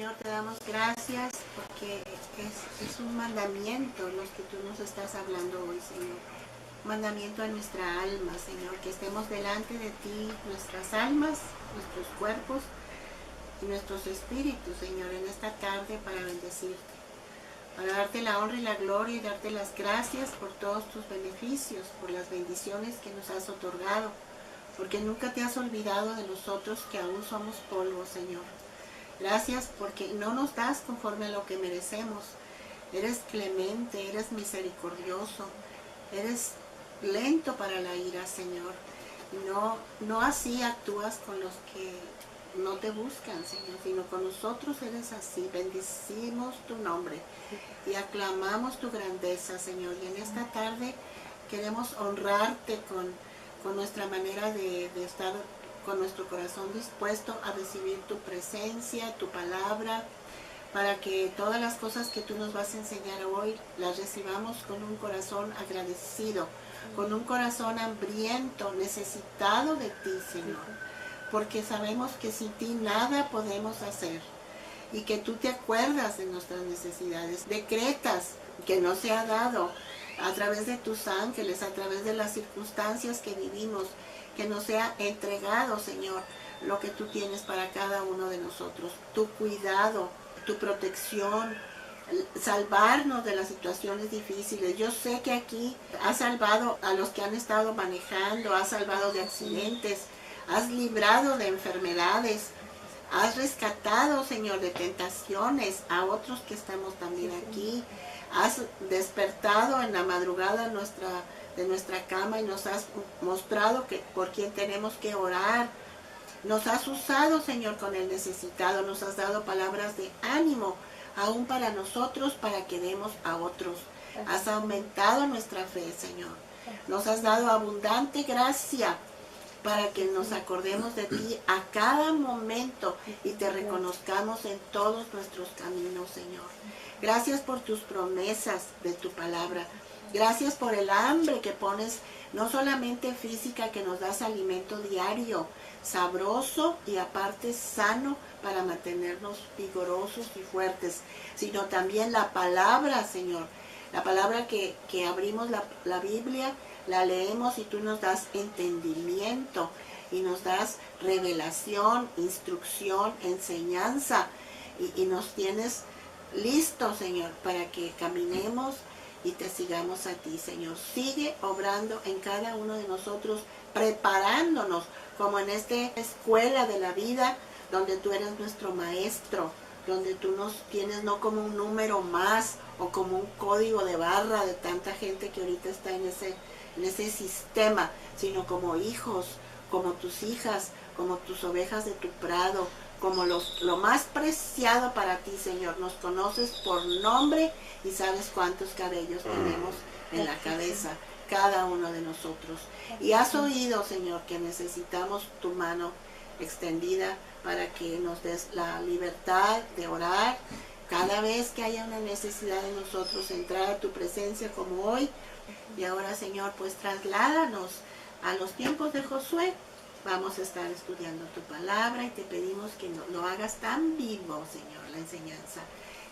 Señor, te damos gracias porque es un mandamiento los que tú nos estás hablando hoy, Señor. Mandamiento a nuestra alma, Señor, que estemos delante de ti, nuestras almas, nuestros cuerpos y nuestros espíritus, Señor, en esta tarde para bendecirte, para darte la honra y la gloria y darte las gracias por todos tus beneficios, por las bendiciones que nos has otorgado, porque nunca te has olvidado de nosotros que aún somos polvo, Señor. Gracias porque no nos das conforme a lo que merecemos. Eres clemente, eres misericordioso, eres lento para la ira, Señor. No así actúas con los que no te buscan, Señor, sino con nosotros eres así. Bendecimos tu nombre y aclamamos tu grandeza, Señor. Y en esta tarde queremos honrarte con nuestra manera de estar con nuestro corazón dispuesto a recibir tu presencia, tu palabra, para que todas las cosas que tú nos vas a enseñar hoy las recibamos con un corazón agradecido, con un corazón hambriento, necesitado de ti, Señor, porque sabemos que sin ti nada podemos hacer y que tú te acuerdas de nuestras necesidades, decretas que no se ha dado a través de tus ángeles, a través de las circunstancias que vivimos, que nos sea entregado, Señor, lo que tú tienes para cada uno de nosotros, tu cuidado, tu protección, salvarnos de las situaciones difíciles. Yo sé que aquí has salvado a los que han estado manejando, has salvado de accidentes, has librado de enfermedades, has rescatado, Señor, de tentaciones a otros que estamos también aquí. Has despertado en la madrugada de nuestra cama y nos has mostrado que por quién tenemos que orar. Nos has usado, Señor, con el necesitado. Nos has dado palabras de ánimo, aún para nosotros, para que demos a otros. Has aumentado nuestra fe, Señor. Nos has dado abundante gracia para que nos acordemos de ti a cada momento y te reconozcamos en todos nuestros caminos, Señor. Gracias por tus promesas de tu palabra. Gracias por el hambre que pones, no solamente física, que nos das alimento diario, sabroso y aparte sano para mantenernos vigorosos y fuertes, sino también la palabra, Señor. La palabra que abrimos la Biblia, la leemos y tú nos das entendimiento y nos das revelación, instrucción, enseñanza y nos tienes listos, Señor, para que caminemos y te sigamos a ti, Señor. Sigue obrando en cada uno de nosotros, preparándonos como en esta escuela de la vida, donde tú eres nuestro maestro, donde tú nos tienes no como un número más o como un código de barra de tanta gente que ahorita está en ese sistema, sino como hijos, como tus hijas, como tus ovejas de tu prado, como lo más preciado para ti, Señor. Nos conoces por nombre y sabes cuántos cabellos tenemos en la cabeza, cada uno de nosotros. Y has oído, Señor, que necesitamos tu mano extendida para que nos des la libertad de orar. Cada vez que haya una necesidad de nosotros, entrar a tu presencia como hoy. Y ahora, Señor, pues trasládanos a los tiempos de Josué. Vamos a estar estudiando tu palabra y te pedimos que lo hagas tan vivo, Señor, la enseñanza.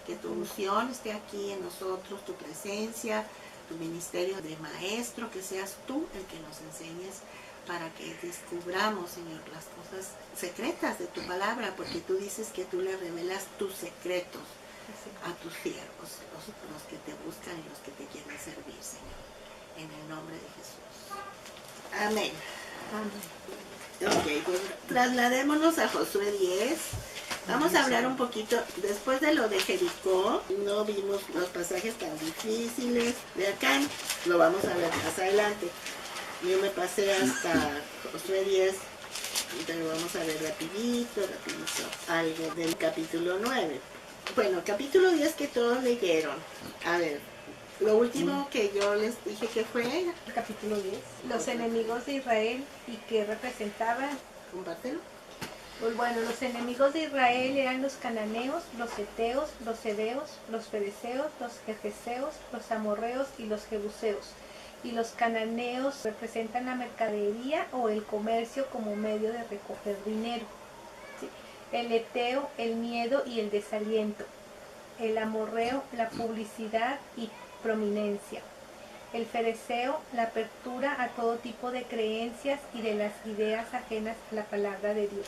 Que tu unción esté aquí en nosotros, tu presencia, tu ministerio de maestro, que seas tú el que nos enseñes para que descubramos, Señor, las cosas secretas de tu palabra, porque tú dices que tú le revelas tus secretos a tus siervos, los que te buscan y los que te quieren servir, Señor. En el nombre de Jesús. Amén. Ok, pues trasladémonos a Josué 10. Vamos a hablar un poquito, después de lo de Jericó, no vimos los pasajes tan difíciles. De acá lo vamos a ver más adelante. Yo me pasé hasta Josué 10, pero vamos a ver rapidito, algo del capítulo 9. Bueno, capítulo 10 que todos leyeron. A ver, lo último que yo les dije que fue... El capítulo 10. Los enemigos de Israel y que representaban... Compártelo. Pues bueno, los enemigos de Israel eran los cananeos, los heteos, los heveos, los fereceos, los jebuseos, los amorreos y los jebuseos. Y los cananeos representan la mercadería o el comercio como medio de recoger dinero. ¿Sí? el eteo, el miedo y el desaliento, el amorreo, la publicidad y prominencia, el fereceo, la apertura a todo tipo de creencias y de las ideas ajenas a la palabra de Dios,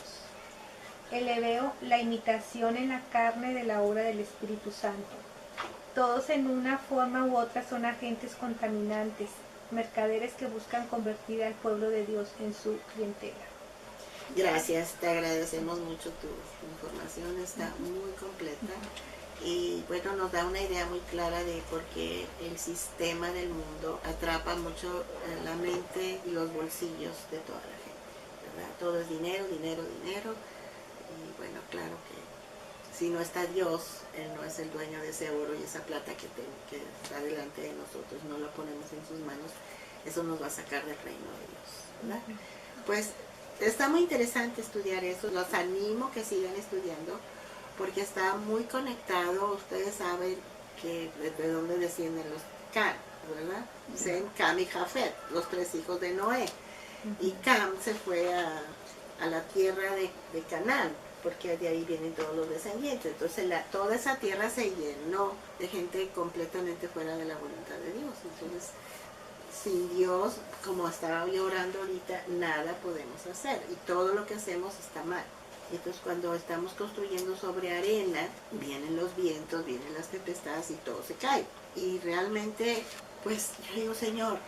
el heveo, la imitación en la carne de la obra del Espíritu Santo. Todos en una forma u otra son agentes contaminantes, mercaderes que buscan convertir al pueblo de Dios en su clientela. Gracias, te agradecemos mucho tu información, está muy completa y bueno, nos da una idea muy clara de por qué el sistema del mundo atrapa mucho la mente y los bolsillos de toda la gente, ¿verdad? Todo es dinero, dinero, dinero y bueno, claro que si no está Dios, Él no es el dueño de ese oro y esa plata que está delante de nosotros, no lo ponemos en sus manos, eso nos va a sacar del reino de Dios, ¿verdad? Pues está muy interesante estudiar eso, los animo que sigan estudiando porque está muy conectado, ustedes saben que de dónde descienden los Cam, ¿verdad? Sem, Cam y Jafet, los 3 hijos de Noé. Y Cam se fue a la tierra de Canaán, porque de ahí vienen todos los descendientes. Entonces toda esa tierra se llenó de gente completamente fuera de la voluntad de Dios. Entonces, sin Dios, como estaba yo orando ahorita, nada podemos hacer. Y todo lo que hacemos está mal. Y entonces cuando estamos construyendo sobre arena, vienen los vientos, vienen las tempestades y todo se cae. Y realmente, pues yo digo, Señor,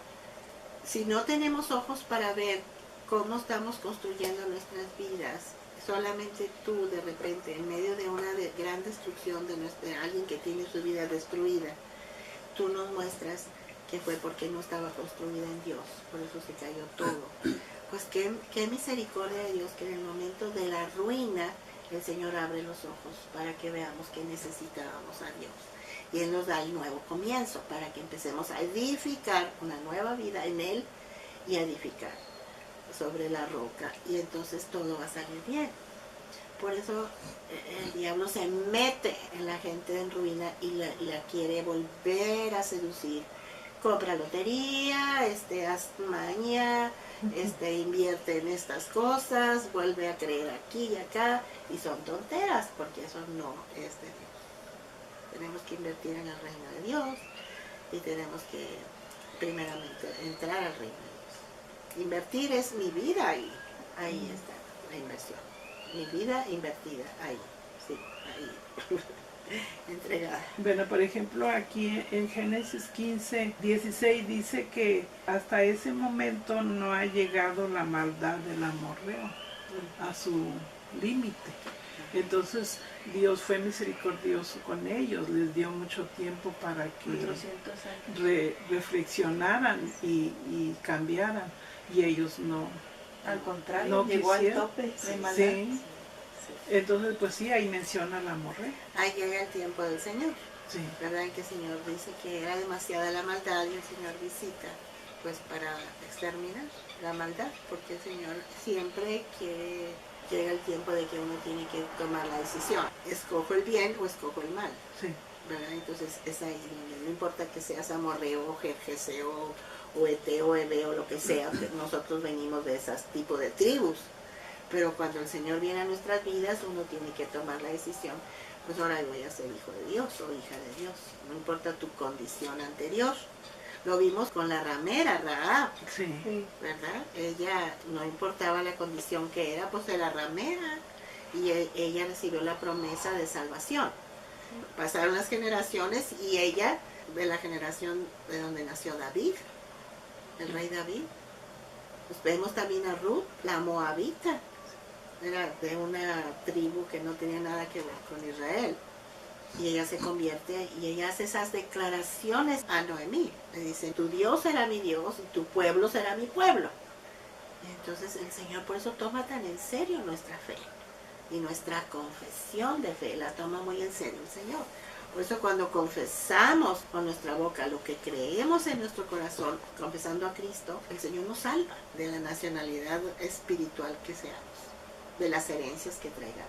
si no tenemos ojos para ver cómo estamos construyendo nuestras vidas, solamente tú de repente, en medio de una gran destrucción de alguien que tiene su vida destruida, tú nos muestras que fue porque no estaba construida en Dios, por eso se cayó todo. Pues qué misericordia de Dios que en el momento de la ruina el Señor abre los ojos para que veamos que necesitábamos a Dios. Y Él nos da el nuevo comienzo para que empecemos a edificar una nueva vida en Él y a edificar sobre la roca. Y entonces todo va a salir bien. Por eso el diablo se mete en la gente en ruina y la quiere volver a seducir. Compra lotería, haz maña, invierte en estas cosas, vuelve a creer aquí y acá, y son tonteras, porque eso no es de Dios. Tenemos que invertir en el reino de Dios y tenemos que primeramente entrar al reino de Dios. Invertir es mi vida ahí está la inversión. Mi vida invertida, ahí, sí, ahí. Entregada. Bueno, por ejemplo, aquí en Génesis 15, 16 dice que hasta ese momento no ha llegado la maldad del amorreo a su límite. Entonces Dios fue misericordioso con ellos, les dio mucho tiempo para que reflexionaran y cambiaran, y ellos no. Al contrario, no llegó quisieron. al tope de maldad. Sí. Entonces, pues sí, ahí menciona la amorreo. Ahí llega el tiempo del Señor, Sí. ¿verdad? En que el Señor dice que era demasiada la maldad y el Señor visita, pues para exterminar la maldad, porque el Señor siempre llega el tiempo de que uno tiene que tomar la decisión, escojo el bien o escojo el mal, Sí. ¿verdad? Entonces es ahí donde no importa que seas amorreo o jerjeseo o eteo o heveo, lo que sea, nosotros venimos de esos tipos de tribus. Pero cuando el Señor viene a nuestras vidas, uno tiene que tomar la decisión, pues ahora voy a ser hijo de Dios o hija de Dios, no importa tu condición anterior. Lo vimos con la ramera, Rahab, Sí. ¿verdad? Ella no importaba la condición que era, pues era ramera, y ella recibió la promesa de salvación. Pasaron las generaciones y ella, de la generación de donde nació David, el rey David. Pues vemos también a Ruth, la moabita. Era de una tribu que no tenía nada que ver con Israel. Y ella se convierte y ella hace esas declaraciones a Noemí. Le dice, tu Dios será mi Dios y tu pueblo será mi pueblo. Y entonces el Señor por eso toma tan en serio nuestra fe. Y nuestra confesión de fe la toma muy en serio el Señor. Por eso cuando confesamos con nuestra boca lo que creemos en nuestro corazón, confesando a Cristo, el Señor nos salva de la nacionalidad espiritual que seamos, de las herencias que traigamos.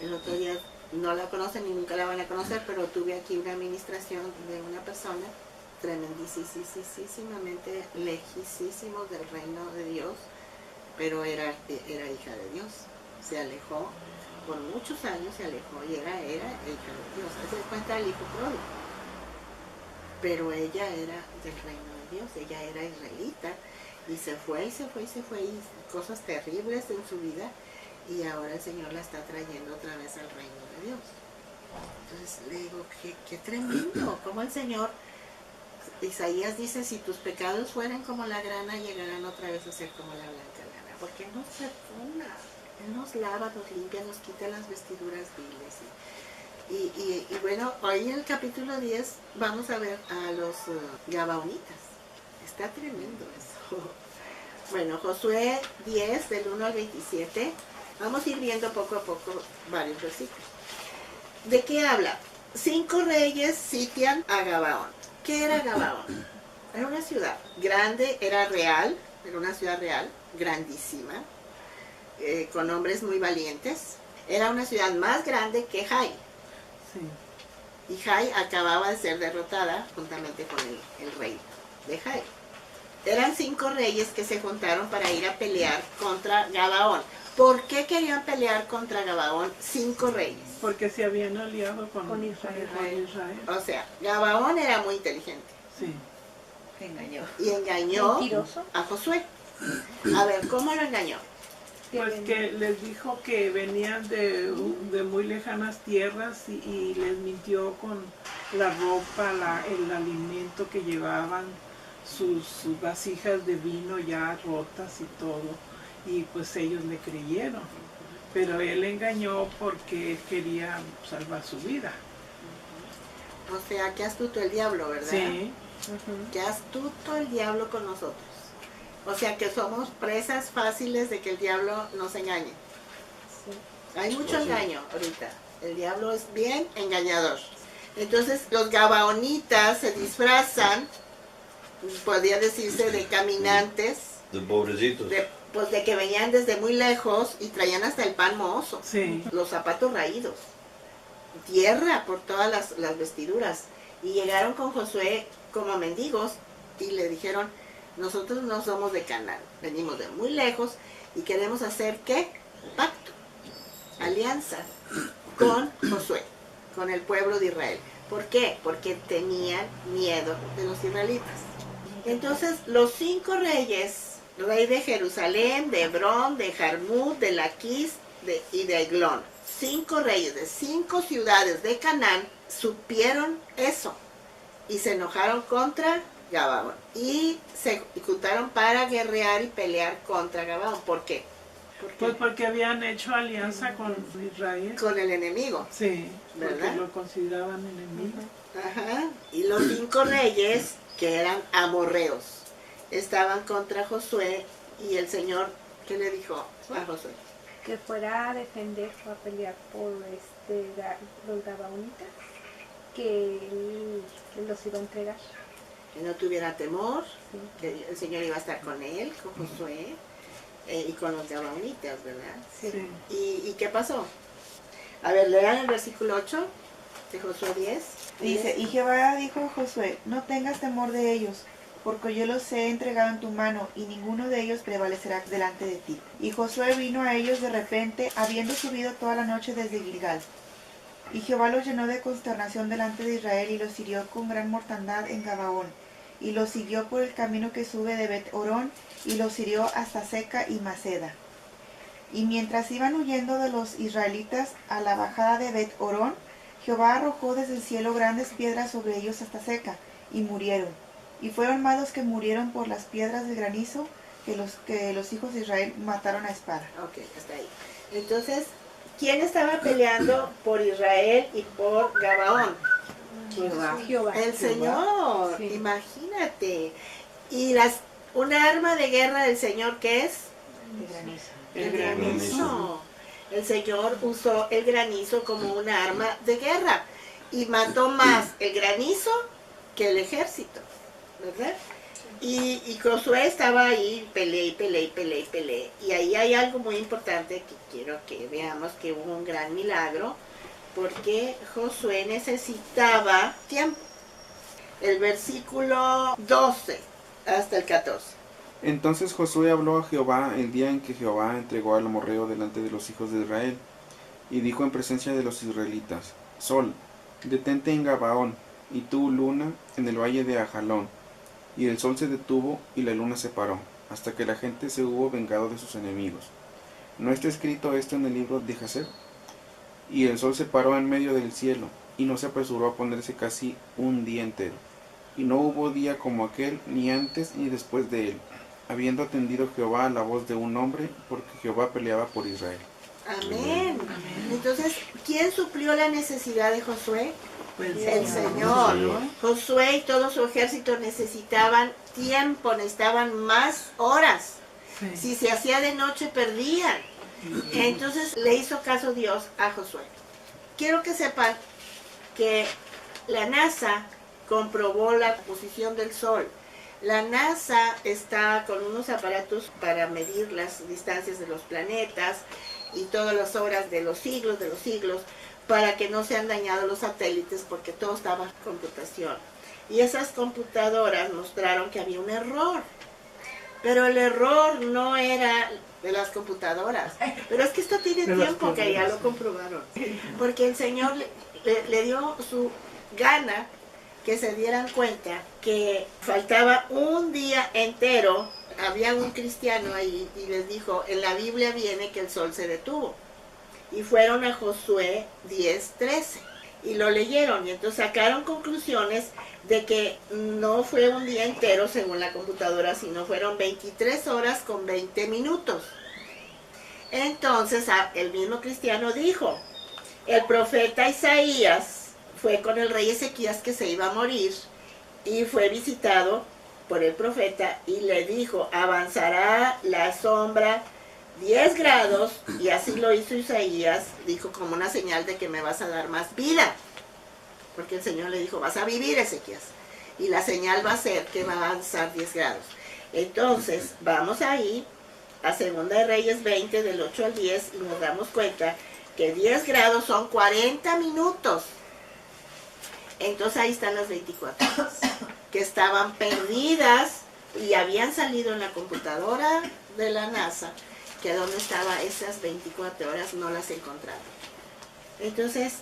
El otro día, no la conocen ni nunca la van a conocer, pero tuve aquí una administración de una persona tremendísimamente lejísimo del reino de Dios, pero era hija de Dios. Se alejó por muchos años se alejó y era hija de Dios. Se cuenta el hijo pródigo. Pero ella era del reino de Dios, ella era israelita y se fue, y cosas terribles en su vida, y ahora el Señor la está trayendo otra vez al reino de Dios. Entonces le digo, qué tremendo, como el Señor, Isaías dice, si tus pecados fueran como la grana, llegarán otra vez a ser como la blanca lana, porque Él nos perdona, Él nos lava, nos limpia, nos quita las vestiduras viles. Y bueno, hoy en el capítulo 10 vamos a ver a los Gabaonitas. Está tremendo eso. Bueno, Josué 10, del 1 al 27. Vamos a ir viendo poco a poco varios versículos. ¿De qué habla? 5 reyes sitian a Gabaón. ¿Qué era Gabaón? Era una ciudad grande, era real, era una ciudad real, grandísima, con hombres muy valientes. Era una ciudad más grande que Jai. Sí. Y Jai acababa de ser derrotada juntamente con el rey de Jai. Eran 5 reyes que se juntaron para ir a pelear contra Gabaón. ¿Por qué querían pelear contra Gabaón 5 reyes? Porque se habían aliado con Israel. O sea, Gabaón era muy inteligente. Sí. Engañó. Y engañó ¿Mentiroso? a Josué. A ver, ¿cómo lo engañó? Pues que les dijo que venían de muy lejanas tierras y les mintió con la ropa, el alimento que llevaban, sus vasijas de vino ya rotas y todo. Y pues ellos le creyeron. Pero él engañó porque quería salvar su vida. O sea, qué astuto el diablo, ¿verdad? Sí. Qué astuto el diablo con nosotros. O sea, que somos presas fáciles de que el diablo nos engañe. Sí. Hay mucho engaño ahorita. El diablo es bien engañador. Entonces, los gabaonitas se disfrazan, podría decirse, de caminantes. De pobrecitos. Pues de que venían desde muy lejos y traían hasta el pan mohoso. Sí. Los zapatos raídos. Tierra por todas las vestiduras. Y llegaron con Josué como mendigos y le dijeron, nosotros no somos de Canaán, venimos de muy lejos y queremos hacer, ¿qué? Pacto, alianza con Josué, con el pueblo de Israel. ¿Por qué? Porque tenían miedo de los israelitas. Entonces los 5 reyes, rey de Jerusalén, de Hebrón, de Jarmut, de Laquis y de Eglón, 5 reyes de 5 ciudades de Canaán, supieron eso y se enojaron contra Gabaón y se juntaron para guerrear y pelear contra Gabaón. ¿Por qué? Pues porque habían hecho alianza con Israel. Con el enemigo. Sí, ¿verdad? porque lo consideraban enemigo. Ajá. Y los 5 reyes, que eran amorreos, estaban contra Josué y el Señor, ¿qué le dijo a Josué? Que fuera a defender o a pelear por los Gabaonitas, que él los iba a entregar. Que no tuviera temor, Sí. que el Señor iba a estar con él, con Josué y con los Gabaonitas, ¿verdad? Sí. Sí. ¿Y qué pasó? A ver, lean el versículo 8 de Josué 10. Dice, y Jehová dijo a Josué, no tengas temor de ellos, porque yo los he entregado en tu mano, y ninguno de ellos prevalecerá delante de ti. Y Josué vino a ellos de repente, habiendo subido toda la noche desde Gilgal. Y Jehová los llenó de consternación delante de Israel, y los hirió con gran mortandad en Gabaón. Y los siguió por el camino que sube de Bet-Orón, y los hirió hasta Seca y Maceda. Y mientras iban huyendo de los israelitas a la bajada de Bet-Orón, Jehová arrojó desde el cielo grandes piedras sobre ellos hasta Seca, y murieron. Y fueron más los que murieron por las piedras de granizo que los hijos de Israel mataron a espada. Ok, hasta ahí. Entonces, ¿quién estaba peleando por Israel y por Gabaón? Jehová. El Señor, Sí. Imagínate. Y una arma de guerra del Señor, ¿qué es? De granizo. El granizo. El Señor usó el granizo como una arma de guerra y mató más el granizo que el ejército, ¿verdad? Y Josué estaba ahí, peleé. Y ahí hay algo muy importante que quiero que veamos, que hubo un gran milagro, porque Josué necesitaba tiempo. El versículo 12 hasta el 14. Entonces Josué habló a Jehová el día en que Jehová entregó al amorreo delante de los hijos de Israel. y dijo en presencia de los israelitas: Sol, detente en Gabaón, y tú, luna, en el valle de Ajalón. Y el sol se detuvo y la luna se paró, hasta que la gente se hubo vengado de sus enemigos. ¿No está escrito esto en el libro de Jasher? Y el sol se paró en medio del cielo, y no se apresuró a ponerse casi un día entero. Y no hubo día como aquel, ni antes ni después de él, habiendo atendido Jehová a la voz de un hombre, porque Jehová peleaba por Israel. Amén. Entonces, ¿quién suplió la necesidad de Josué? Pues, El Señor. Señor. Josué y todo su ejército necesitaban tiempo, necesitaban más horas. sí. Si se hacía de noche, perdían. Entonces le hizo caso Dios a Josué. Quiero que sepan que la NASA comprobó la posición del Sol. La NASA está con unos aparatos para medir las distancias de los planetas y todas las horas de los siglos, para que no sean dañados los satélites, porque todo está bajo computación. Y esas computadoras mostraron que había un error. Pero el error no era de las computadoras. Pero es que esto tiene De las tiempo que ya lo comprobaron. Porque el Señor le dio su gana que se dieran cuenta que faltaba un día entero. Había un cristiano ahí y les dijo, en la Biblia viene que el sol se detuvo. Y fueron a Josué 10:13 y lo leyeron y entonces sacaron conclusiones de que no fue un día entero según la computadora, sino fueron 23 horas con 20 minutos. Entonces el mismo cristiano dijo, el profeta Isaías fue con el rey Ezequías que se iba a morir y fue visitado por el profeta y le dijo, avanzará la sombra 10 grados, y así lo hizo Isaías, dijo como una señal de que me vas a dar más vida, porque el Señor le dijo, vas a vivir, Ezequías, y la señal va a ser que va a avanzar 10 grados. Entonces, vamos ahí a 2 de Reyes 20, del 8 al 10, y nos damos cuenta que 10 grados son 40 minutos. Entonces ahí están las 24 horas, que estaban perdidas, y habían salido en la computadora de la NASA, que donde estaban esas 24 horas no las encontraron. Entonces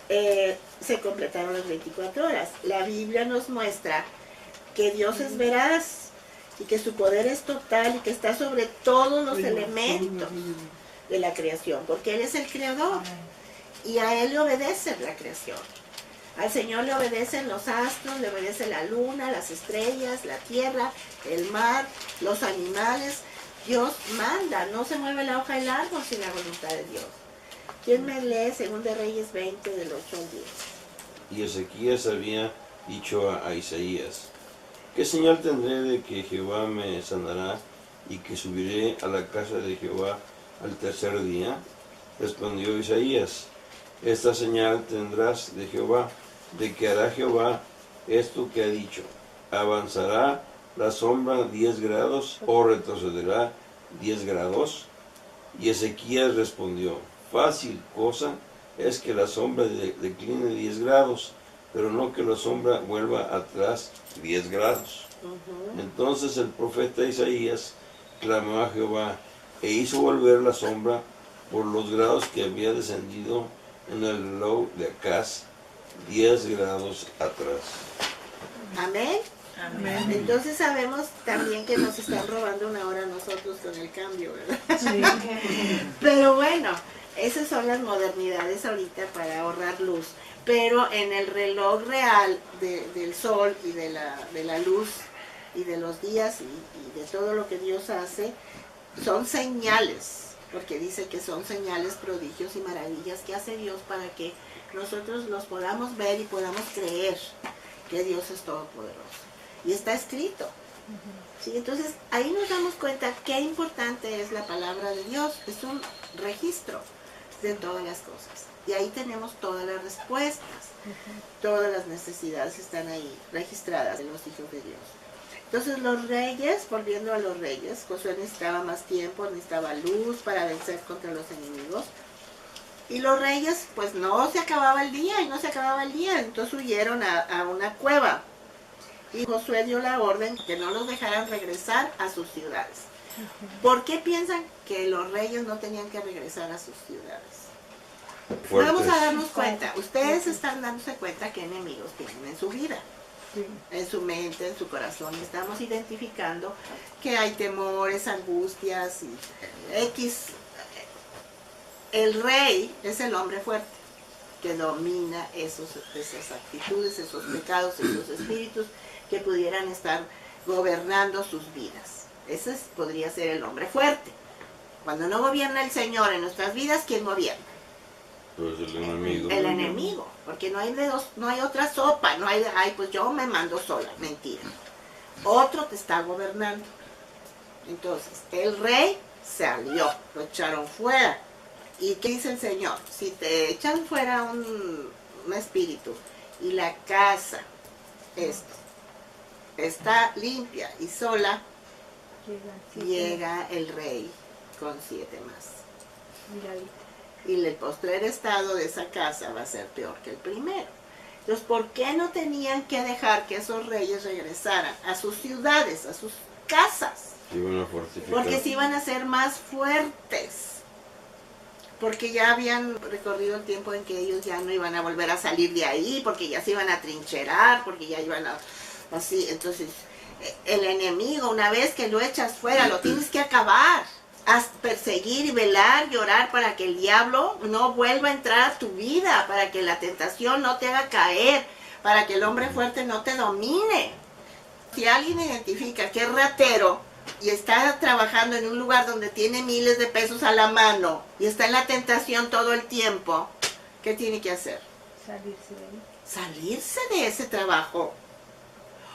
se completaron las 24 horas. La Biblia nos muestra que Dios es veraz y que su poder es total y que está sobre todos los elementos de la creación, porque Él es el creador y a Él le obedece la creación. Al Señor le obedecen los astros, le obedece la luna, las estrellas, la tierra, el mar, los animales. Dios manda, no se mueve la hoja del árbol sin la voluntad de Dios. ¿Quién me lee 2 de Reyes 20, del 8 al 10? Y Ezequías había dicho a Isaías, ¿qué señal tendré de que Jehová me sanará y que subiré a la casa de Jehová al tercer día? Respondió Isaías, esta señal tendrás de Jehová, de que hará Jehová esto que ha dicho, avanzará la sombra 10 grados o retrocederá 10 grados. Y Ezequías respondió, fácil cosa es que la sombra decline 10 grados, pero no que la sombra vuelva atrás 10 grados. Entonces el profeta Isaías clamó a Jehová e hizo volver la sombra por los grados que había descendido en el reloj de Acaz 10 grados atrás. Amén. Amén. Entonces sabemos también que nos están robando una hora a nosotros con el cambio, ¿verdad? Sí. Pero bueno, esas son las modernidades ahorita para ahorrar luz. Pero en el reloj real del sol y de la luz y de los días y de todo lo que Dios hace, son señales, porque dice que son señales, prodigios y maravillas que hace Dios para que nosotros los podamos ver y podamos creer que Dios es todopoderoso. Y está escrito. ¿Sí? Entonces ahí nos damos cuenta qué importante es la palabra de Dios. Es un registro de todas las cosas. Y ahí tenemos todas las respuestas. Todas las necesidades están ahí registradas de los hijos de Dios. Entonces los reyes, volviendo a los reyes, Josué necesitaba más tiempo, necesitaba luz para vencer contra los enemigos. Y los reyes, pues no se acababa el día y no se acababa el día. Entonces huyeron a una cueva. Y Josué dio la orden que no los dejaran regresar a sus ciudades. ¿Por qué piensan que los reyes no tenían que regresar a sus ciudades? fuertes. Vamos a darnos cuenta, ustedes están dándose cuenta qué enemigos tienen en su vida, Sí. en su mente, en su corazón. Estamos identificando que hay temores, angustias y X. El rey es el hombre fuerte que domina esas actitudes, esos pecados, esos espíritus que pudieran estar gobernando sus vidas. Ese podría ser el hombre fuerte. Cuando no gobierna el Señor en nuestras vidas, ¿quién gobierna? Pues el enemigo. El enemigo, porque no hay no hay otra sopa, no hay, ay, pues yo me mando sola, mentira. Otro te está gobernando. Entonces, el rey salió, lo echaron fuera. ¿Y qué dice el Señor? Si te echan fuera un espíritu y la casa está limpia y sola, llega el rey con 7 más. Miradita. Y el postrer estado de esa casa va a ser peor que el primero. Entonces, ¿por qué no tenían que dejar que esos reyes regresaran a sus ciudades, a sus casas? Se iban a fortificar. Porque se iban a ser más fuertes. Porque ya habían recorrido el tiempo en que ellos ya no iban a volver a salir de ahí, porque ya se iban a trincherar, porque ya iban a... Así, entonces, el enemigo, una vez que lo echas fuera, lo tienes que acabar. Haz perseguir y velar y orar para que el diablo no vuelva a entrar a tu vida, para que la tentación no te haga caer, para que el hombre fuerte no te domine. Si alguien identifica que es ratero y está trabajando en un lugar donde tiene miles de pesos a la mano y está en la tentación todo el tiempo, ¿qué tiene que hacer? Salirse de ahí. Salirse de ese trabajo.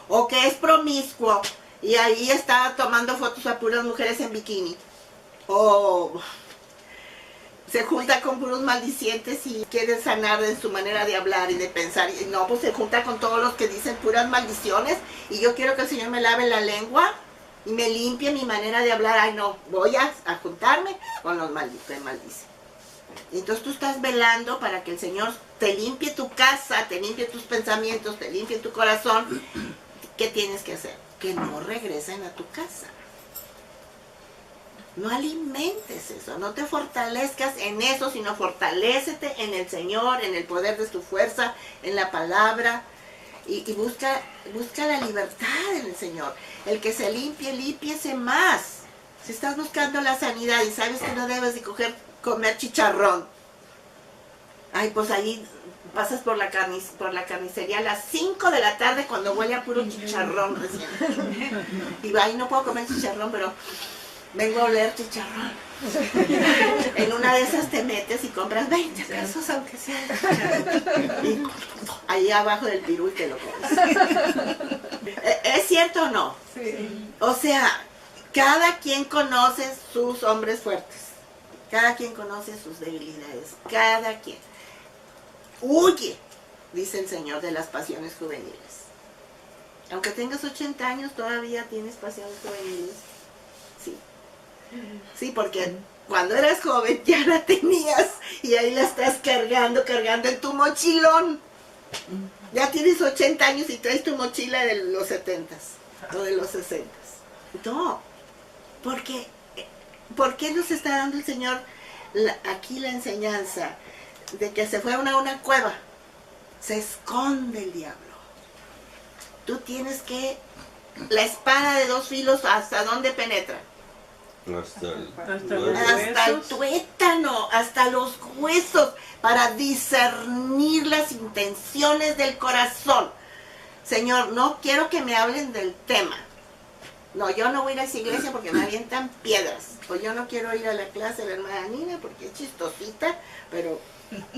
O que es promiscuo y ahí está tomando fotos a puras mujeres en bikini. O se junta con puros maldicientes y quiere sanar de su manera de hablar y de pensar. Y no, pues se junta con todos los que dicen puras maldiciones. Y yo quiero que el Señor me lave la lengua y me limpie mi manera de hablar. Ay, no, voy a juntarme con los que maldicen. Entonces tú estás velando para que el Señor te limpie tu casa, te limpie tus pensamientos, te limpie tu corazón. ¿Qué tienes que hacer? Que no regresen a tu casa. No alimentes eso, no te fortalezcas en eso, sino fortalécete en el Señor, en el poder de su fuerza, en la palabra. Y busca la libertad en el Señor. El que se limpie, límpiese más. Si estás buscando la sanidad y sabes que no debes de comer chicharrón, ay, pues ahí pasas por la carnicería a las 5 de la tarde cuando huele a puro chicharrón recién. Y ahí no puedo comer chicharrón, pero vengo a oler chicharrón. En una de esas te metes y compras 20 pesos, aunque sea. Y ahí abajo del pirul te lo comes. ¿Es cierto o no? Sí. O sea, cada quien conoce sus hombres fuertes. Cada quien conoce sus debilidades. Cada quien. Huye, dice el Señor, de las pasiones juveniles. Aunque tengas 80 años, todavía tienes pasiones juveniles. Sí. Sí, porque cuando eras joven ya la tenías y ahí la estás cargando en tu mochilón. Ya tienes 80 años y traes tu mochila de los 70s o de los 60s. No, porque ¿por qué nos está dando el Señor aquí la enseñanza de que se fueron a una cueva? Se esconde el diablo. Tú tienes que... La espada de 2 filos, ¿hasta dónde penetra? Hasta Hasta el tuétano, hasta los huesos, para discernir las intenciones del corazón. Señor, no quiero que me hablen del tema. No, yo no voy a ir a esa iglesia porque me avientan piedras. O yo no quiero ir a la clase de la hermana Nina porque es chistosita, pero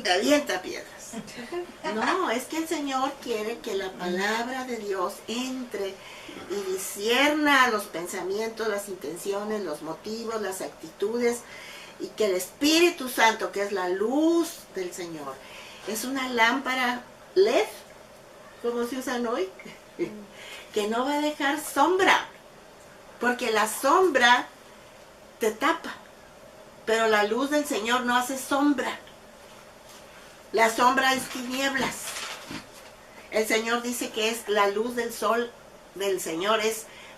me avienta piedras. No, es que el Señor quiere que la palabra de Dios entre y discierna los pensamientos, las intenciones, los motivos, las actitudes, y que el Espíritu Santo, que es la luz del Señor, es una lámpara LED, como se usan hoy, que no va a dejar sombra, porque la sombra te tapa, pero la luz del Señor no hace sombra. La sombra es tinieblas. El Señor dice que es la luz del sol del Señor,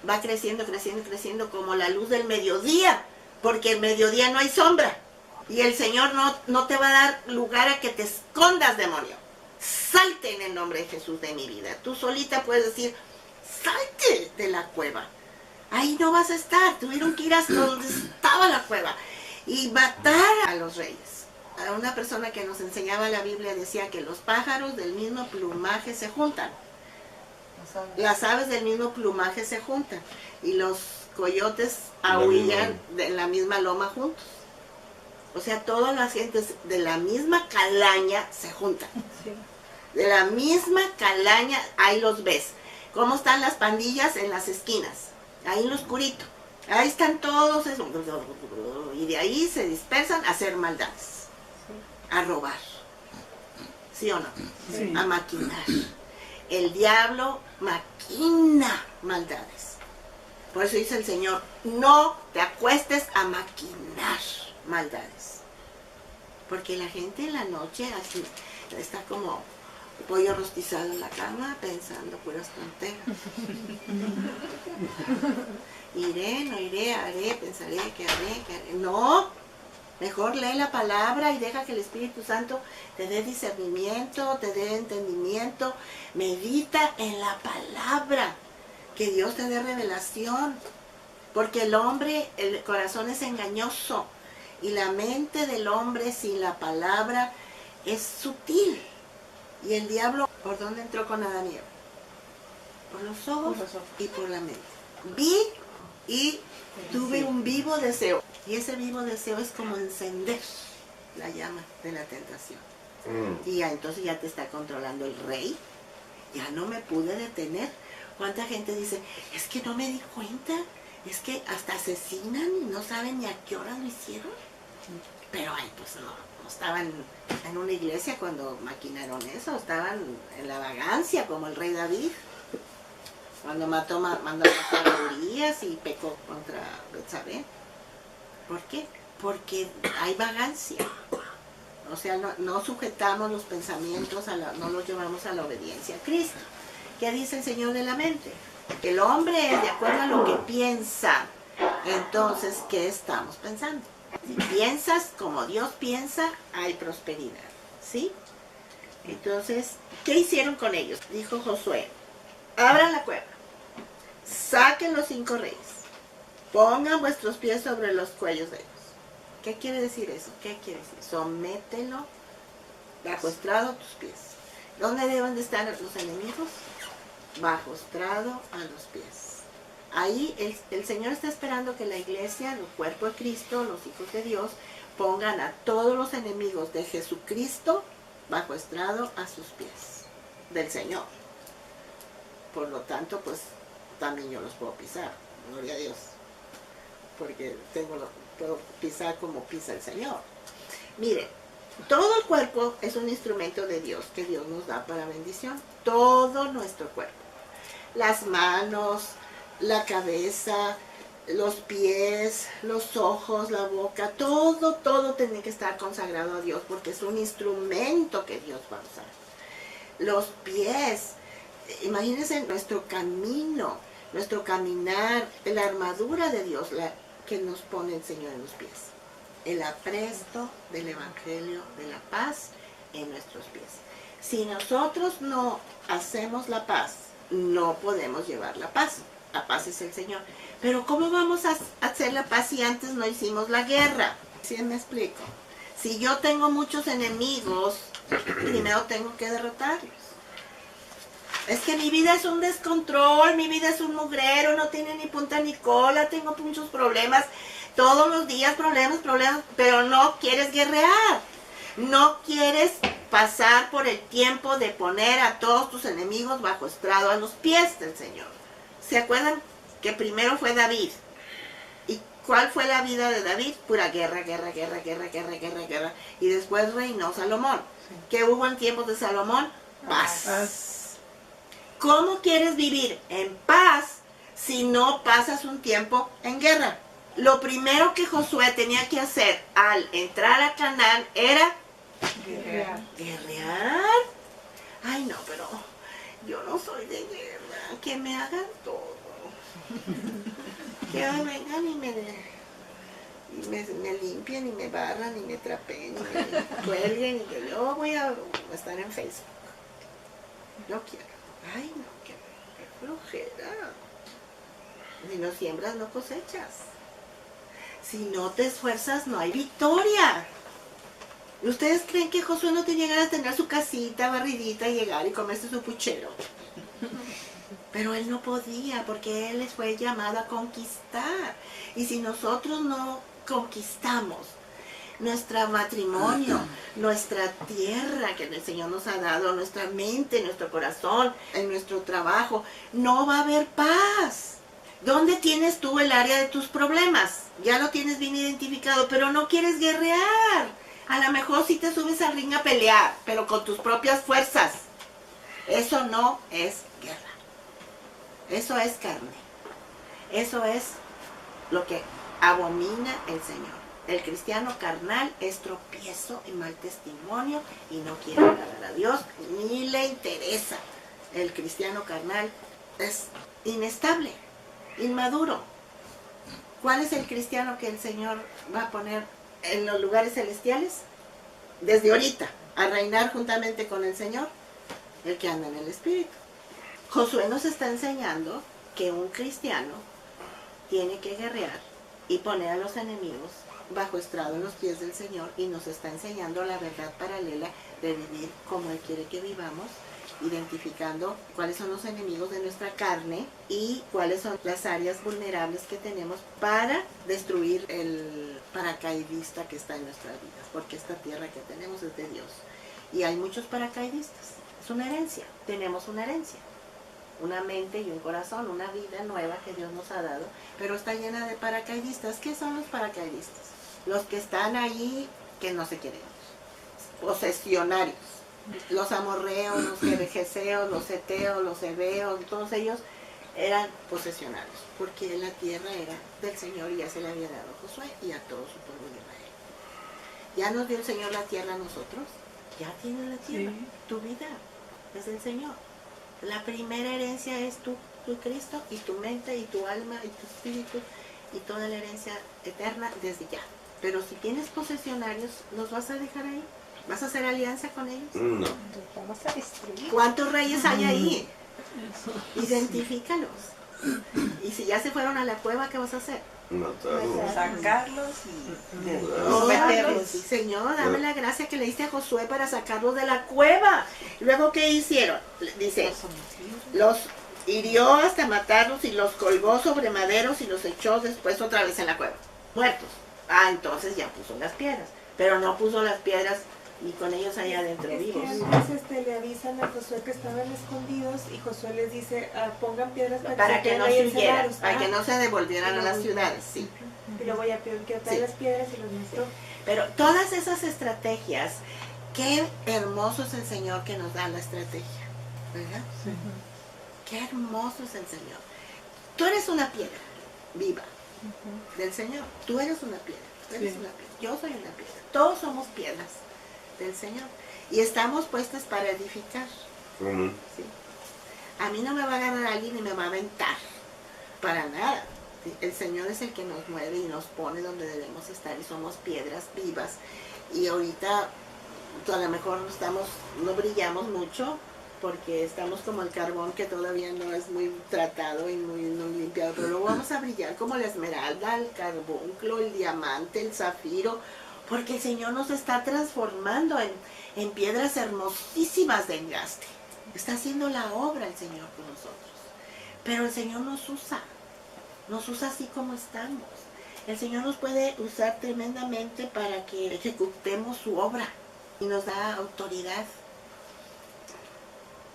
va creciendo, creciendo, creciendo como la luz del mediodía, porque el mediodía no hay sombra. Y el Señor no te va a dar lugar a que te escondas, demonio. Salte en el nombre de Jesús de mi vida. Tú solita puedes decir, salte de la cueva. Ahí no vas a estar. Tuvieron que ir hasta donde estaba la cueva y matar a los reyes. A una persona que nos enseñaba la Biblia decía que los pájaros del mismo plumaje se juntan. Las aves del mismo plumaje se juntan. Y los coyotes aúllan de la misma loma juntos. O sea, todas las gentes de la misma calaña se juntan. Sí. De la misma calaña, ahí los ves. ¿Cómo están las pandillas en las esquinas? Ahí en lo oscurito. Ahí están todos. Y de ahí se dispersan a hacer maldades. A robar. ¿Sí o no? Sí. A maquinar. El diablo maquina maldades. Por eso dice el Señor, no te acuestes a maquinar maldades. Porque la gente en la noche así, está como pollo rostizado en la cama pensando puras tonteras. Iré, no iré, haré, pensaré, que haré. No, mejor lee la palabra y deja que el Espíritu Santo te dé discernimiento, te dé entendimiento. Medita en la palabra, que Dios te dé revelación. Porque el corazón es engañoso. Y la mente del hombre sin la palabra es sutil. Y el diablo, ¿por dónde entró con Adán y Eva? Por los ojos y por la mente. Vi y tuve un vivo deseo. Y ese vivo deseo es como encender la llama de la tentación. Y ya entonces ya te está controlando el rey. Ya no me pude detener. ¿Cuánta gente dice, es que no me di cuenta? Es que hasta asesinan y no saben ni a qué hora lo hicieron. Pero ay, pues no estaban en una iglesia cuando maquinaron eso, estaban en la vagancia como el rey David, cuando mandó a matar a Urías y pecó contra Betsabé. ¿Por qué? Porque hay vagancia. O sea, no sujetamos los pensamientos, no los llevamos a la obediencia a Cristo. ¿Qué dice el Señor de la mente? El hombre es de acuerdo a lo que piensa. Entonces, ¿qué estamos pensando? Si piensas como Dios piensa, hay prosperidad, ¿sí? Entonces, ¿qué hicieron con ellos? Dijo Josué, abran la cueva, saquen los 5 reyes, pongan vuestros pies sobre los cuellos de ellos. ¿Qué quiere decir eso? ¿Qué quiere decir? Somételo bajo estrado a tus pies. ¿Dónde deben de estar los enemigos? Bajo estrado a los pies. Ahí el Señor está esperando que la iglesia, el cuerpo de Cristo, los hijos de Dios, pongan a todos los enemigos de Jesucristo bajo estrado a sus pies, del Señor. Por lo tanto, pues también yo los puedo pisar, gloria a Dios, porque puedo pisar como pisa el Señor. Miren, todo el cuerpo es un instrumento de Dios que Dios nos da para bendición, todo nuestro cuerpo. Las manos, la cabeza, los pies, los ojos, la boca, todo tiene que estar consagrado a Dios porque es un instrumento que Dios va a usar. Los pies, imagínense nuestro camino, nuestro caminar, la armadura de Dios que nos pone el Señor en los pies. El apresto del Evangelio de la paz en nuestros pies. Si nosotros no hacemos la paz, no podemos llevar la paz. La paz es el Señor. Pero ¿cómo vamos a hacer la paz si antes no hicimos la guerra? ¿Sí me explico? Si yo tengo muchos enemigos, primero tengo que derrotarlos. Es que mi vida es un descontrol, mi vida es un mugrero, no tiene ni punta ni cola, tengo muchos problemas, todos los días problemas, pero no quieres guerrear. No quieres pasar por el tiempo de poner a todos tus enemigos bajo estrado a los pies del Señor. ¿Se acuerdan que primero fue David? ¿Y cuál fue la vida de David? Pura guerra. Y después reinó Salomón. ¿Qué hubo en tiempos de Salomón? Paz. ¿Cómo quieres vivir en paz si no pasas un tiempo en guerra? Lo primero que Josué tenía que hacer al entrar a Canaán era guerrear. Ay, no, pero yo no soy de guerra. Que me hagan todo. Que vengan y me limpien y me barran y me trapeen y me cuelguen y yo voy a estar en Facebook. No quiero. Ay, no, qué flojera. Si no siembras, no cosechas. Si no te esfuerzas, no hay victoria. ¿Y ustedes creen que Josué no tenía ganas de tener su casita barridita y llegar y comerse su puchero? Pero él no podía porque él fue llamado a conquistar. Y si nosotros no conquistamos nuestro matrimonio, nuestra tierra que el Señor nos ha dado, nuestra mente, nuestro corazón, en nuestro trabajo, no va a haber paz. ¿Dónde tienes tú el área de tus problemas? Ya lo tienes bien identificado, pero no quieres guerrear. A lo mejor sí te subes al ring a pelear, pero con tus propias fuerzas. Eso no es guerra. Eso es carne. Eso es lo que abomina el Señor. El cristiano carnal es tropiezo y mal testimonio y no quiere agradar a Dios ni le interesa. El cristiano carnal es inestable, inmaduro. ¿Cuál es el cristiano que el Señor va a poner en los lugares celestiales? Desde ahorita, a reinar juntamente con el Señor, el que anda en el Espíritu. Josué nos está enseñando que un cristiano tiene que guerrear y poner a los enemigos bajo estrado en los pies del Señor, y nos está enseñando la verdad paralela de vivir como Él quiere que vivamos, identificando cuáles son los enemigos de nuestra carne y cuáles son las áreas vulnerables que tenemos para destruir el paracaidista que está en nuestras vidas, porque esta tierra que tenemos es de Dios y hay muchos paracaidistas. Es una herencia, tenemos una herencia, una mente y un corazón, una vida nueva que Dios nos ha dado, pero está llena de paracaidistas. ¿Qué son los paracaidistas? Los que están ahí que no se quieren, posesionarios. Los amorreos, los jebuseos, los heteos, los heveos, todos ellos eran posesionarios, porque la tierra era del Señor y ya se le había dado a Josué y a todo su pueblo de Israel. Ya nos dio el Señor la tierra a nosotros, ya tienes la tierra, Sí. tu vida es del Señor. La primera herencia es tu Cristo y tu mente y tu alma y tu espíritu y toda la herencia eterna desde ya. Pero si tienes posesionarios, ¿los vas a dejar ahí? ¿Vas a hacer alianza con ellos? No. Los vamos a destruir. ¿Cuántos reyes hay ahí? Identifícalos. Y si ya se fueron a la cueva, ¿qué vas a hacer? Matarlo. Sacarlos y Oh, meterlos. sí, Señor, dame la gracia que le diste a Josué para sacarlos de la cueva. Luego, ¿qué hicieron? Dice, los hirió hasta matarlos y los colgó sobre maderos y los echó después otra vez en la cueva. Muertos. Ah, entonces ya puso las piedras. Pero no puso las piedras ni con ellos allá adentro Es vivos. que antes le avisan a Josué que estaban escondidos y Josué les dice, pongan piedras Para que no se queden ahí huyeran, encerrados. para que Ah, no se devolvieran a las ciudades, sí. Y luego ya pidieron que traer Sí. las piedras y los mostró. Pero todas esas estrategias, qué hermoso es el Señor que nos da la estrategia, ¿verdad? Sí. Qué hermoso es el Señor. Tú eres una piedra viva del Señor. Tú eres una piedra. Tú eres Sí. una piedra. Yo soy una piedra. Todos somos piedras del Señor. Y estamos puestas para edificar. Ujú. ¿Sí? A mí no me va a agarrar alguien y me va a aventar. Para nada. ¿Sí? El Señor es el que nos mueve y nos pone donde debemos estar. Y somos piedras vivas. Y ahorita a lo mejor no brillamos mucho, porque estamos como el carbón que todavía no es muy tratado y muy limpiado, pero luego vamos a brillar como la esmeralda, el carbunclo, el diamante, el zafiro, porque el Señor nos está transformando en piedras hermosísimas de engaste. Está haciendo la obra el Señor con nosotros, pero el Señor nos usa así como estamos. El Señor nos puede usar tremendamente para que ejecutemos su obra y nos da autoridad.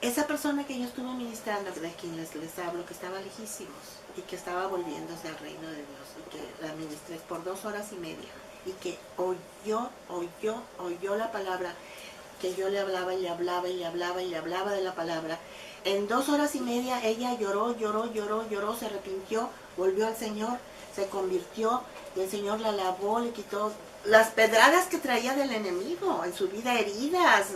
Esa persona que yo estuve ministrando, de quien les hablo, que estaba lejísimos y que estaba volviéndose al reino de Dios y que la ministré por 2 horas y media y que oyó la palabra, que yo le hablaba y le hablaba y le hablaba y le hablaba de la palabra. En 2 horas y media ella lloró, se arrepintió, volvió al Señor, se convirtió y el Señor la lavó, le quitó las pedradas que traía del enemigo en su vida, heridas,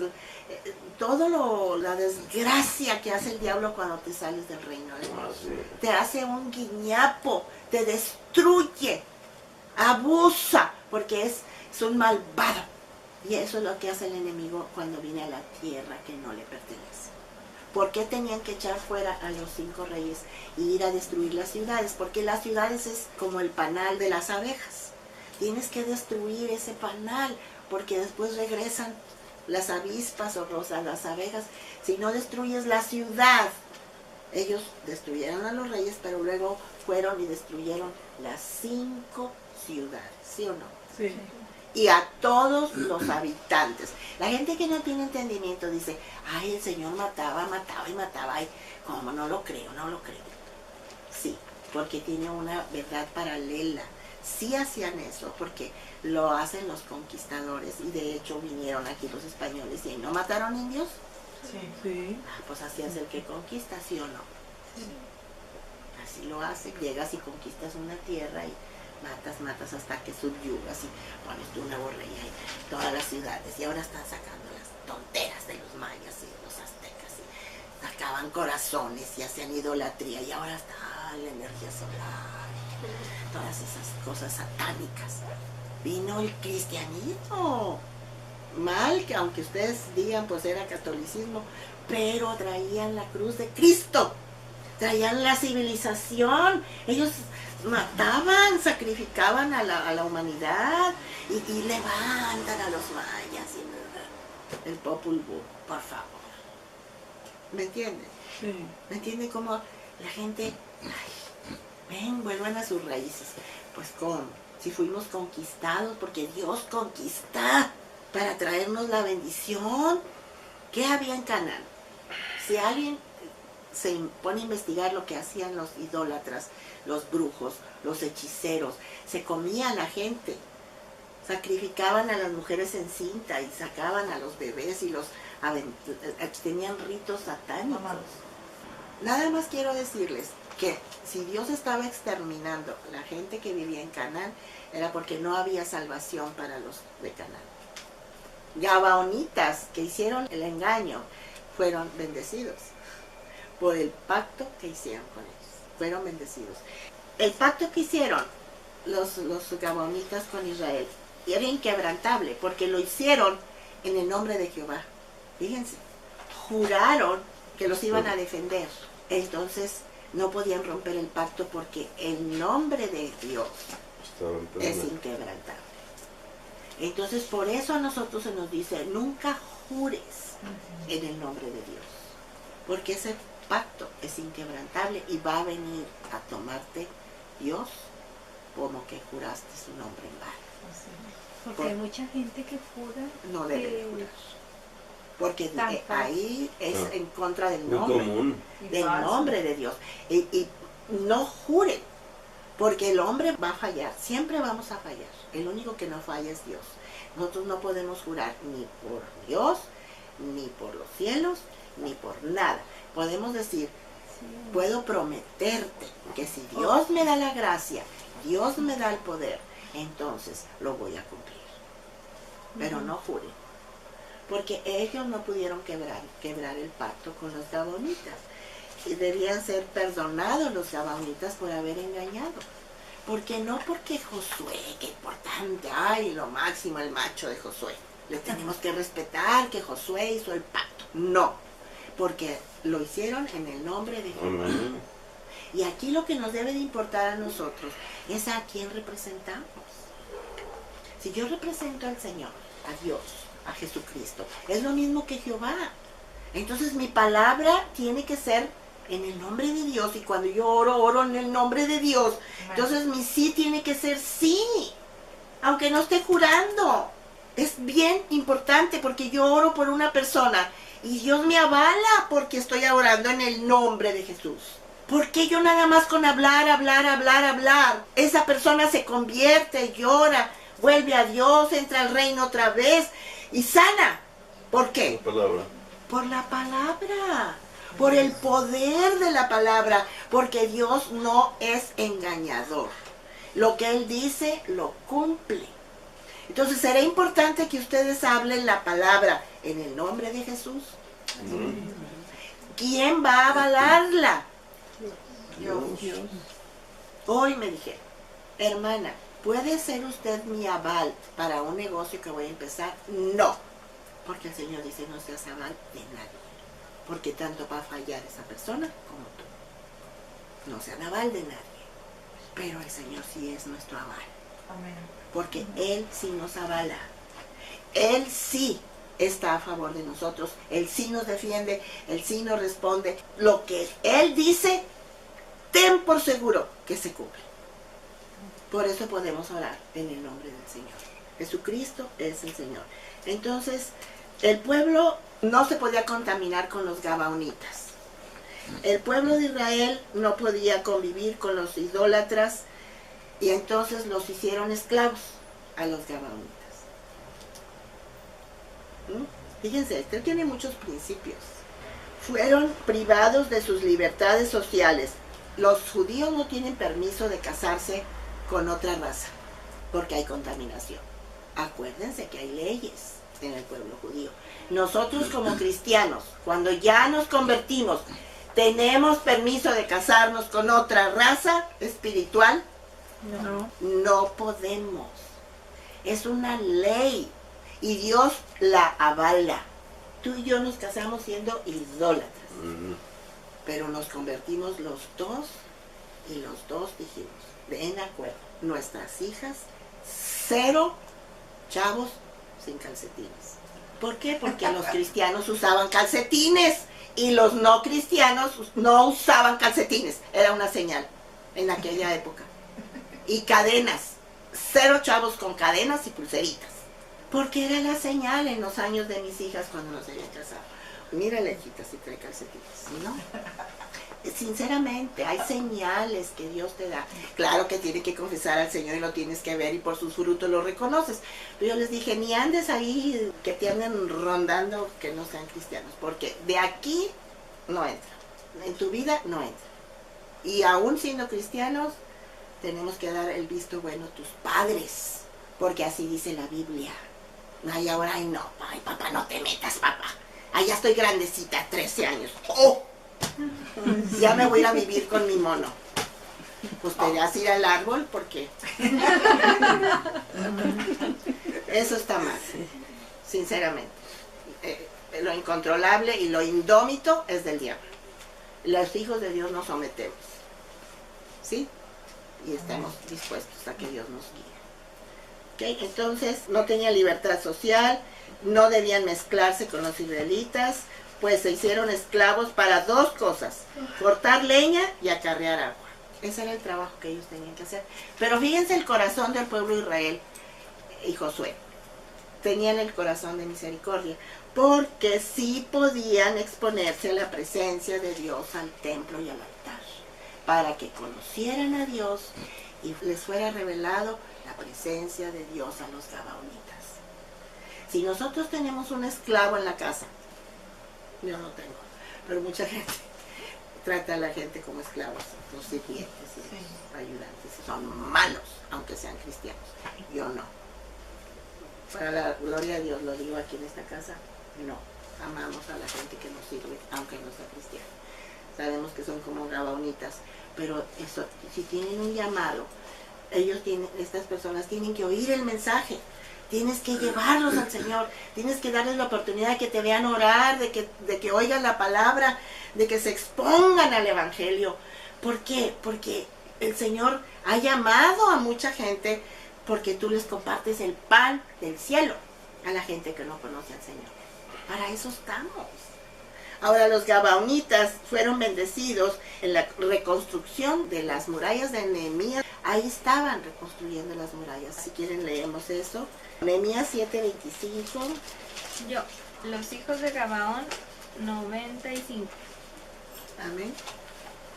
la desgracia que hace el diablo cuando te sales del reino de Dios. Ah, sí. Te hace un guiñapo, te destruye abusa, porque es un malvado. Y eso es lo que hace el enemigo cuando viene a la tierra que no le pertenece. ¿Por qué tenían que echar fuera a los 5 reyes y ir a destruir las ciudades? Porque las ciudades es como el panal de las abejas. Tienes que destruir ese panal, porque después regresan las avispas o las abejas. Si no destruyes la ciudad, ellos destruyeron a los reyes, pero luego fueron y destruyeron las 5 ciudades, ¿sí o no? Sí. Y a todos los habitantes. La gente que no tiene entendimiento dice, ay, el Señor mataba y mataba. Ay, ¿cómo? No lo creo. Sí, porque tiene una verdad paralela. Sí hacían eso, porque lo hacen los conquistadores, y de hecho vinieron aquí los españoles y no mataron indios. Sí. Pues así es el que conquista, ¿sí o no? Así lo hace. Llegas y conquistas una tierra y matas hasta que subyugas y pones tú una borrilla y todas las ciudades, y ahora están sacando las tonteras de los mayas y los aztecas y sacaban corazones y hacían idolatría, y ahora está la energía solar, todas esas cosas satánicas. Vino el cristianismo, mal que aunque ustedes digan pues era catolicismo, pero traían la cruz de Cristo, traían la civilización. Ellos mataban, sacrificaban a la humanidad y levantan a los mayas y el Popol Vuh, por favor. ¿Me entiende? Sí. ¿Me entiende cómo la gente, ven, vuelvan a sus raíces? Pues ¿cómo? Si fuimos conquistados, porque Dios conquista para traernos la bendición. ¿Qué había en Canaán? Si alguien se pone a investigar lo que hacían los idólatras, los brujos, los hechiceros, se comía a la gente, sacrificaban a las mujeres en cinta y sacaban a los bebés y tenían ritos satánicos. Nada más quiero decirles que si Dios estaba exterminando a la gente que vivía en Canaán, era porque no había salvación para los de Canaán. Gabaonitas que hicieron el engaño fueron bendecidos por el pacto que hicieron con ellos. Fueron bendecidos. El pacto que hicieron los gabaonitas con Israel era inquebrantable, porque lo hicieron en el nombre de Jehová. Fíjense, juraron que los iban a defender. Entonces no podían romper el pacto, porque el nombre de Dios es inquebrantable. Entonces por eso a nosotros se nos dice, nunca jures en el nombre de Dios, porque ese pacto es inquebrantable y va a venir a tomarte Dios como que juraste su nombre en vano. Porque hay mucha gente que jura. No debe jurar, porque Tampoco. ahí es en contra del Muy nombre, común. del nombre de Dios. Y no juren, porque el hombre va a fallar, siempre vamos a fallar. El único que no falla es Dios. Nosotros no podemos jurar ni por Dios, ni por los cielos, ni por nada. Podemos decir, puedo prometerte que si Dios me da la gracia, Dios me da el poder, entonces lo voy a cumplir. Pero no juren, porque ellos no pudieron quebrar el pacto con los gabaonitas. Y debían ser perdonados los gabaonitas por haber engañado. Porque no porque Josué, qué importante, ay, lo máximo, el macho de Josué. Le tenemos que respetar que Josué hizo el pacto. No, porque lo hicieron en el nombre de Jehová. Amén. Y aquí lo que nos debe de importar a nosotros es a quién representamos. Si yo represento al Señor, a Dios, a Jesucristo, es lo mismo que Jehová. Entonces mi palabra tiene que ser en el nombre de Dios, y cuando yo oro en el nombre de Dios. Entonces mi sí tiene que ser sí, aunque no esté jurando. Es bien importante, porque yo oro por una persona y Dios me avala porque estoy orando en el nombre de Jesús. Porque yo nada más con hablar, esa persona se convierte, llora, vuelve a Dios, entra al reino otra vez y sana. ¿Por qué? La palabra. Por la palabra, por el poder de la palabra, porque Dios no es engañador. Lo que Él dice, lo cumple. Entonces, ¿será importante que ustedes hablen la palabra en el nombre de Jesús? ¿Quién va a avalarla? Dios. Hoy me dijeron, hermana, ¿puede ser usted mi aval para un negocio que voy a empezar? No, porque el Señor dice, no seas aval de nadie, porque tanto va a fallar esa persona como tú. No sean aval de nadie, pero el Señor sí es nuestro aval, porque Él sí nos avala, Él sí está a favor de nosotros, Él sí nos defiende, Él sí nos responde. Lo que Él dice, ten por seguro que se cumple. Por eso podemos orar en el nombre del Señor. Jesucristo es el Señor. Entonces, el pueblo no se podía contaminar con los gabaonitas. El pueblo de Israel no podía convivir con los idólatras y entonces los hicieron esclavos a los gabaonitas. Fíjense, esto tiene muchos principios. Fueron privados de sus libertades sociales. Los judíos no tienen permiso de casarse con otra raza, porque hay contaminación. Acuérdense que hay leyes en el pueblo judío. Nosotros como cristianos, cuando ya nos convertimos, ¿tenemos permiso de casarnos con otra raza espiritual? No. No podemos. Es una ley y Dios la avala. Tú y yo nos casamos siendo idólatras, pero nos convertimos los dos y los dos dijimos, en acuerdo, nuestras hijas, 0 chavos sin calcetines. ¿Por qué? Porque los cristianos usaban calcetines y los no cristianos no usaban calcetines. Era una señal en aquella época. Y cadenas, 0 chavos con cadenas y pulseritas. Porque era la señal en los años de mis hijas cuando nos habían casado. Mírale, hijita, si trae calcetines, ¿no? Sinceramente, hay señales que Dios te da. Claro que tiene que confesar al Señor y lo tienes que ver y por sus frutos lo reconoces. Pero yo les dije, ni andes ahí que te anden rondando que no sean cristianos, porque de aquí no entra. En tu vida no entra. Y aún siendo cristianos, tenemos que dar el visto bueno a tus padres, porque así dice la Biblia. Ay, ahora, ay no, ay papá, no te metas, papá. Ay, ya estoy grandecita, 13 años. ¡Oh! Ya me voy a ir a vivir con mi mono. Pues te vas a ir al árbol porque eso está mal, sinceramente. Lo incontrolable y lo indómito es del diablo. Los hijos de Dios nos sometemos, ¿sí? Y estamos dispuestos a que Dios nos guíe. ¿Okay? Entonces, no tenía libertad social, no debían mezclarse con los israelitas, pues se hicieron esclavos para 2 cosas, cortar leña y acarrear agua. Ese era el trabajo que ellos tenían que hacer. Pero fíjense el corazón del pueblo de Israel y Josué. Tenían el corazón de misericordia, porque sí podían exponerse a la presencia de Dios, al templo y al altar, para que conocieran a Dios y les fuera revelado la presencia de Dios a los gabaonitas. Si nosotros tenemos un esclavo en la casa, yo no tengo, pero mucha gente trata a la gente como esclavos, los sirvientes y los ayudantes, son malos, aunque sean cristianos. Yo no. Para la gloria de Dios, lo digo aquí en esta casa, no. Amamos a la gente que nos sirve, aunque no sea cristiana. Sabemos que son como gabaonitas, pero eso, si tienen un llamado, estas personas tienen que oír el mensaje. Tienes que llevarlos al Señor, tienes que darles la oportunidad de que te vean orar, de que oigan la palabra, de que se expongan al Evangelio. ¿Por qué? Porque el Señor ha llamado a mucha gente, porque tú les compartes el pan del cielo a la gente que no conoce al Señor. Para eso estamos. Ahora, los gabaonitas fueron bendecidos en la reconstrucción de las murallas de Nehemías. Ahí estaban reconstruyendo las murallas. Si quieren leemos eso. Nehemías 7:25. Yo, los hijos de Gabaón, 95. Amén.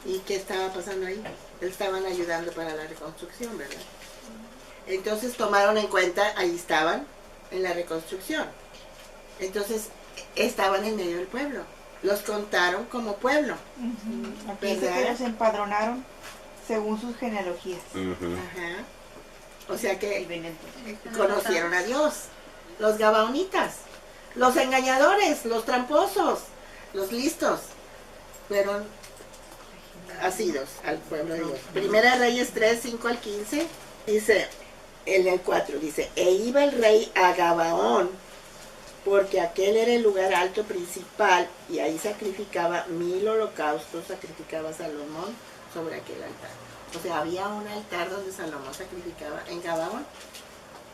¿Y qué estaba pasando ahí? Estaban ayudando para la reconstrucción, ¿verdad? Entonces tomaron en cuenta, ahí estaban, en la reconstrucción. Entonces estaban en medio del pueblo. Los contaron como pueblo. Aquí dice que los empadronaron según sus genealogías. Ajá. O sea que conocieron a Dios. Los gabaonitas, los engañadores, los tramposos, los listos, fueron asidos al pueblo de Dios. Primera Reyes 3:5 al 15 dice: En el 4 dice, e iba el rey a Gabaón, porque aquel era el lugar alto principal, y ahí sacrificaba 1000 holocaustos, sacrificaba Salomón sobre aquel altar. O sea, había un altar donde Salomón sacrificaba en Gabaón.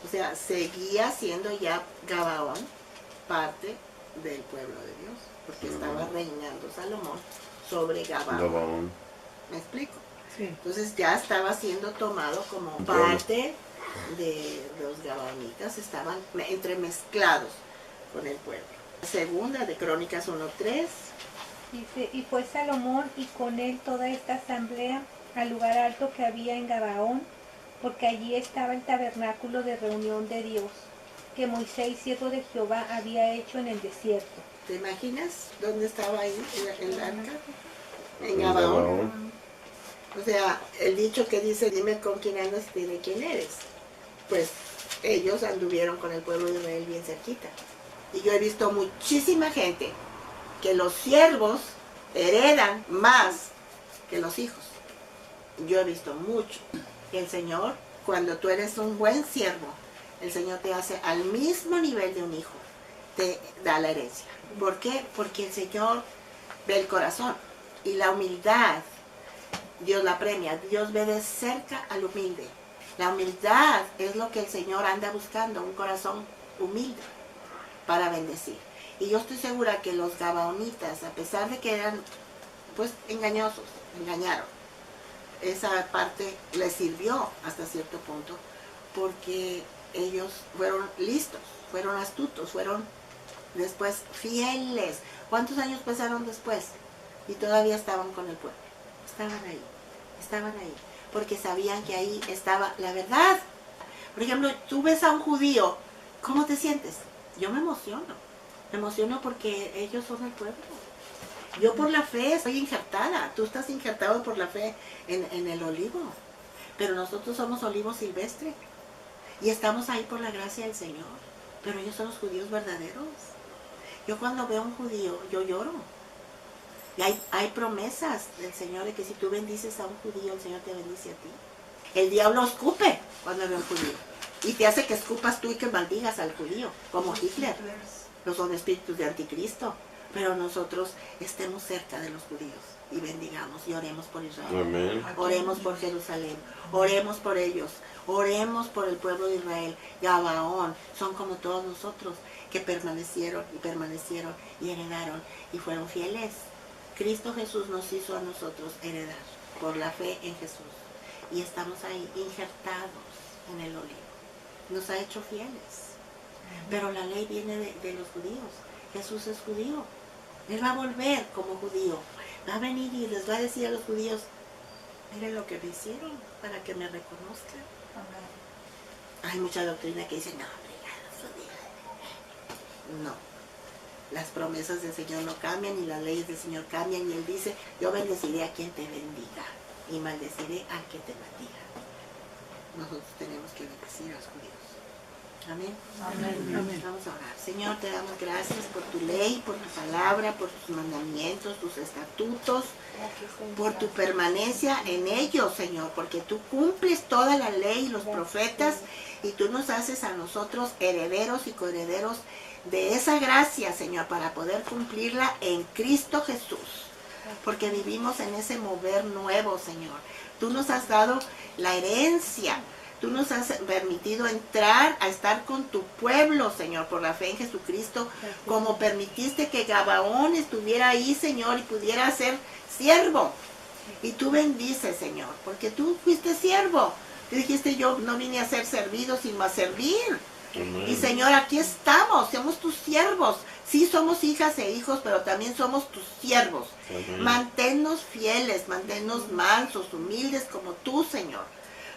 O sea, seguía siendo ya Gabaón parte del pueblo de Dios, porque estaba reinando Salomón sobre Gabaón. ¿Me explico? Sí. Entonces ya estaba siendo tomado como parte de los gabaonitas, estaban entremezclados con el pueblo. Segunda de Crónicas 1:3. Dice, y fue Salomón y con él toda esta asamblea al lugar alto que había en Gabaón, porque allí estaba el tabernáculo de reunión de Dios, que Moisés, siervo de Jehová, había hecho en el desierto. ¿Te imaginas dónde estaba ahí el arca? En Gabaón. O sea, el dicho que dice, dime con quién andas y de quién eres. Pues ellos anduvieron con el pueblo de Israel bien cerquita. Y yo he visto muchísima gente que los siervos heredan más que los hijos. Yo he visto mucho. El Señor, cuando tú eres un buen siervo, el Señor te hace al mismo nivel de un hijo. Te da la herencia. ¿Por qué? Porque el Señor ve el corazón. Y la humildad, Dios la premia. Dios ve de cerca al humilde. La humildad es lo que el Señor anda buscando, un corazón humilde para bendecir. Y yo estoy segura que los gabaonitas, a pesar de que eran pues engañosos, engañaron, esa parte les sirvió hasta cierto punto, porque ellos fueron listos, fueron astutos, fueron después fieles. ¿Cuántos años pasaron después? Y todavía estaban con el pueblo. Estaban ahí, porque sabían que ahí estaba la verdad. Por ejemplo, tú ves a un judío, ¿cómo te sientes? Yo me emociono porque ellos son el pueblo. Yo por la fe estoy injertada, tú estás injertado por la fe en el olivo, pero nosotros somos olivo silvestre y estamos ahí por la gracia del Señor, pero ellos son los judíos verdaderos. Yo cuando veo a un judío, yo lloro. Y hay promesas del Señor de que si tú bendices a un judío, el Señor te bendice a ti. El diablo escupe cuando ve a un judío y te hace que escupas tú y que maldigas al judío, como Hitler. No son espíritus de anticristo, pero nosotros estemos cerca de los judíos y bendigamos y oremos por Israel. Amén. Oremos por Jerusalén, oremos por ellos, oremos por el pueblo de Israel. Gabaón son como todos nosotros que permanecieron y heredaron y fueron fieles. Cristo Jesús nos hizo a nosotros heredar por la fe en Jesús y estamos ahí injertados en el olivo. Nos ha hecho fieles, pero la ley viene de los judíos. Jesús es judío, Él va a volver como judío, va a venir y les va a decir a los judíos, miren lo que me hicieron para que me reconozcan. Hay mucha doctrina que dice, no, no. Las promesas del Señor no cambian y las leyes del Señor cambian y Él dice, yo bendeciré a quien te bendiga y maldeciré al que te maldiga. Nosotros tenemos que bendecir a los judíos. Amén. Amén. Vamos a orar. Señor, te damos gracias por tu ley, por tu palabra, por tus mandamientos, tus estatutos, por tu permanencia en ellos, Señor, porque tú cumples toda la ley y los profetas y tú nos haces a nosotros herederos y coherederos de esa gracia, Señor, para poder cumplirla en Cristo Jesús, porque vivimos en ese mover nuevo, Señor. Tú nos has dado la herencia, tú nos has permitido entrar a estar con tu pueblo, Señor, por la fe en Jesucristo, como permitiste que Gabaón estuviera ahí, Señor, y pudiera ser siervo. Y tú bendices, Señor, porque tú fuiste siervo. Tú dijiste, yo no vine a ser servido, sino a servir. Y Señor, aquí estamos, somos tus siervos. Sí somos hijas e hijos, pero también somos tus siervos. Manténnos fieles, manténnos mansos, humildes como tú, Señor,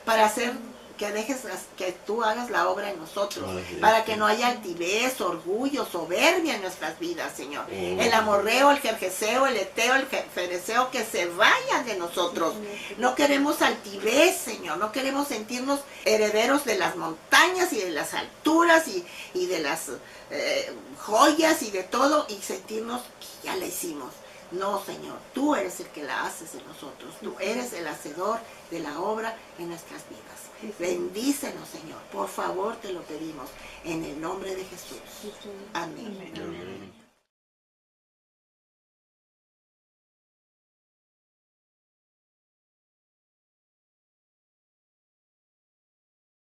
para hacer que dejes que tú hagas la obra en nosotros, para que no haya altivez, orgullo, soberbia en nuestras vidas, Señor. El amorreo, el jerjeseo, el eteo, el fereceo, que se vayan de nosotros. No queremos altivez, Señor, no queremos sentirnos herederos de las montañas y de las alturas y de las joyas y de todo, y sentirnos que ya la hicimos. No, Señor, tú eres el que la haces en nosotros. Tú eres el hacedor de la obra en nuestras vidas. Bendícenos, Señor. Por favor, te lo pedimos. En el nombre de Jesús. Amén.